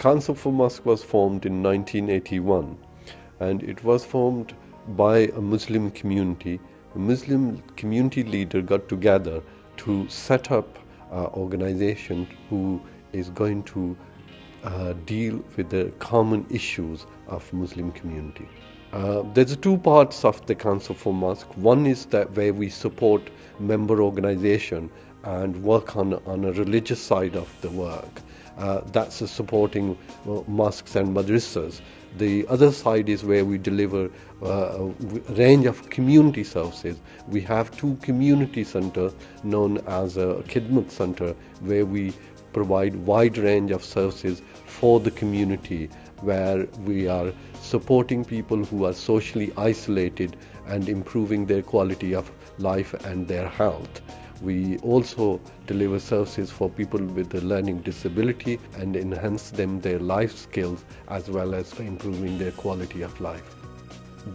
Council for Mosques was formed in 1981, and it was formed by a Muslim community. A Muslim community leader got together to set up an organization who is going to deal with the common issues of Muslim community. There's two parts of the Council for Mosques. One is that where we support member organization and work on a religious side of the work. That's supporting mosques and madrasas. The other side is where we deliver a range of community services. We have two community centers known as a Khidmat Center, where we provide wide range of services for the community, where we are supporting people who are socially isolated and improving their quality of life and their health. We also deliver services for people with a learning disability and enhance their life skills, as well as improving their quality of life.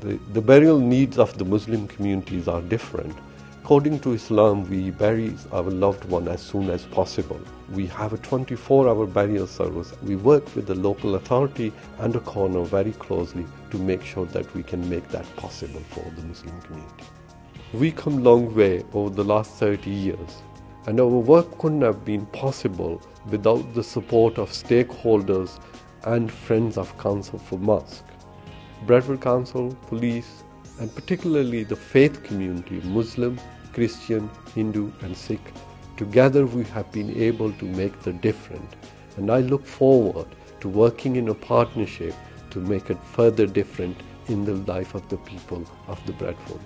The burial needs of the Muslim communities are different. According to Islam, we bury our loved one as soon as possible. We have a 24-hour burial service. We work with the local authority and the corner very closely to make sure that we can make that possible for the Muslim community. We come a long way over the last 30 years, and our work couldn't have been possible without the support of stakeholders and friends of Council for Mosques. Bradford Council, police, and particularly the faith community, Muslim, Christian, Hindu and Sikh, together we have been able to make the difference, and I look forward to working in a partnership to make it further different in the life of the people of the Bradford.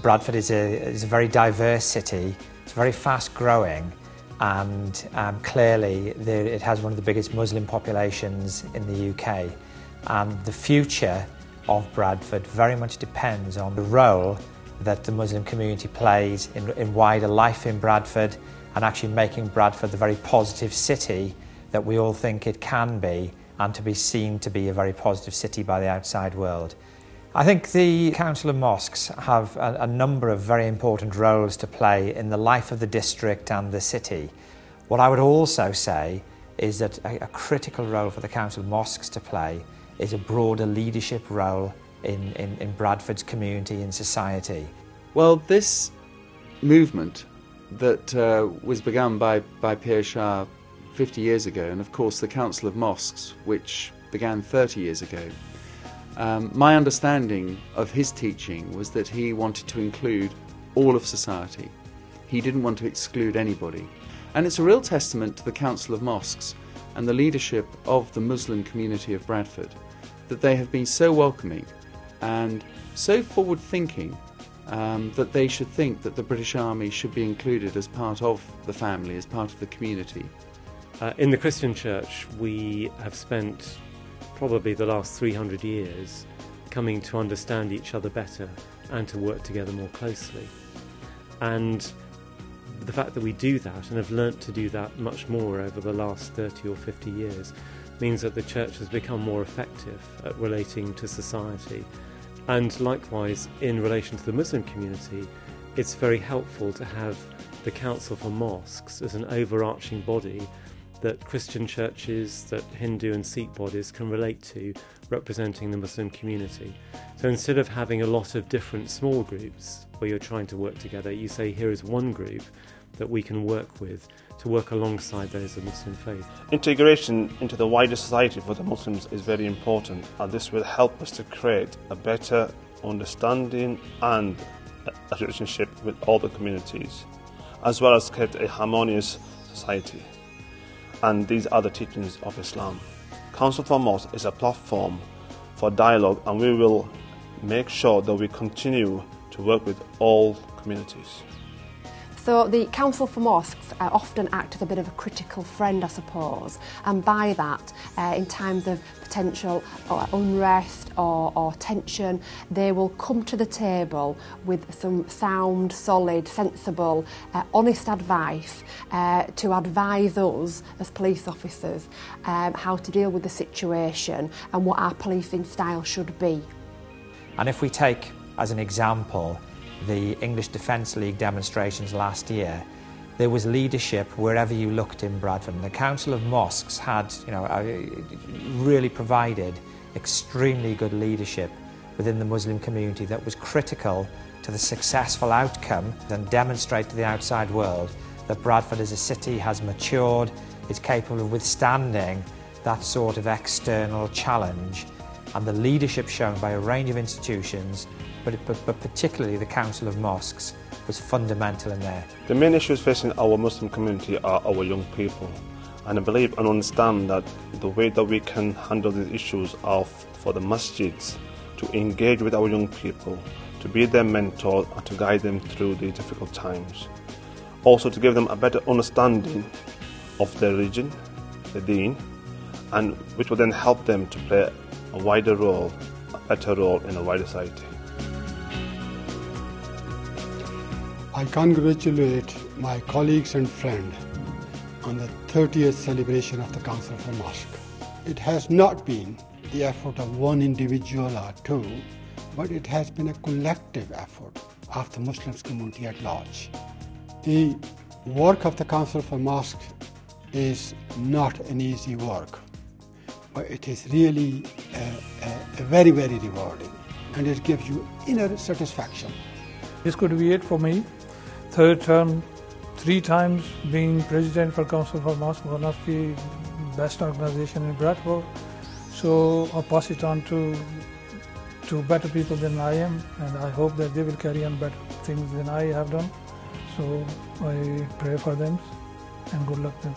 Bradford is a very diverse city. It's very fast growing, and clearly it has one of the biggest Muslim populations in the UK. And the future of Bradford very much depends on the role that the Muslim community plays in wider life in Bradford, and actually making Bradford the very positive city that we all think it can be, and to be seen to be a very positive city by the outside world. I think the Council of Mosques have a number of very important roles to play in the life of the district and the city. What I would also say is that a critical role for the Council of Mosques to play is a broader leadership role in Bradford's community and society. Well, this movement that was begun by Pierre Shah 50 years ago, and of course the Council of Mosques, which began 30 years ago, my understanding of his teaching was that he wanted to include all of society. He didn't want to exclude anybody. And it's a real testament to the Council of Mosques and the leadership of the Muslim community of Bradford that they have been so welcoming and so forward-thinking that they should think that the British Army should be included as part of the family, as part of the community. In the Christian Church, we have spent probably the last 300 years coming to understand each other better and to work together more closely. And the fact that we do that and have learnt to do that much more over the last 30 or 50 years means that the church has become more effective at relating to society. And likewise, in relation to the Muslim community, it's very helpful to have the Council for Mosques as an overarching body that Christian churches, that Hindu and Sikh bodies can relate to, representing the Muslim community. So instead of having a lot of different small groups where you're trying to work together, you say here is one group that we can work with to work alongside those of Muslim faith. Integration into the wider society for the Muslims is very important, and this will help us to create a better understanding and a relationship with all the communities, as well as create a harmonious society. And these are the teachings of Islam. Council for Mosques is a platform for dialogue, and we will make sure that we continue to work with all communities. So the Council for Mosques often act as a bit of a critical friend, I suppose, and by that, in times of potential unrest or tension, they will come to the table with some sound, solid, sensible, honest advice to advise us as police officers how to deal with the situation and what our policing style should be. And if we take as an example the English Defence League demonstrations last year, there was leadership wherever you looked in Bradford. And the Council of Mosques had, really provided extremely good leadership within the Muslim community that was critical to the successful outcome and demonstrate to the outside world that Bradford as a city has matured, is capable of withstanding that sort of external challenge, and the leadership shown by a range of institutions, but particularly the Council of Mosques, was fundamental in there. The main issues facing our Muslim community are our young people, and I believe and understand that the way that we can handle these issues are for the masjids to engage with our young people, to be their mentor and to guide them through the difficult times. Also to give them a better understanding of their religion, the deen, and which will then help them to play a wider role, a better role in a wider society. I congratulate my colleagues and friends on the 30th celebration of the Council for Mosque. It has not been the effort of one individual or two, but it has been a collective effort of the Muslim community at large. The work of the Council for Mosques is not an easy work, but it is really very, very rewarding, and it gives you inner satisfaction. This could be it for me. Third term, 3 times being president for Council for Mosques, one of the best organization in Bradford. So I'll pass it on to better people than I am, and I hope that they will carry on better things than I have done. So I pray for them and good luck to them.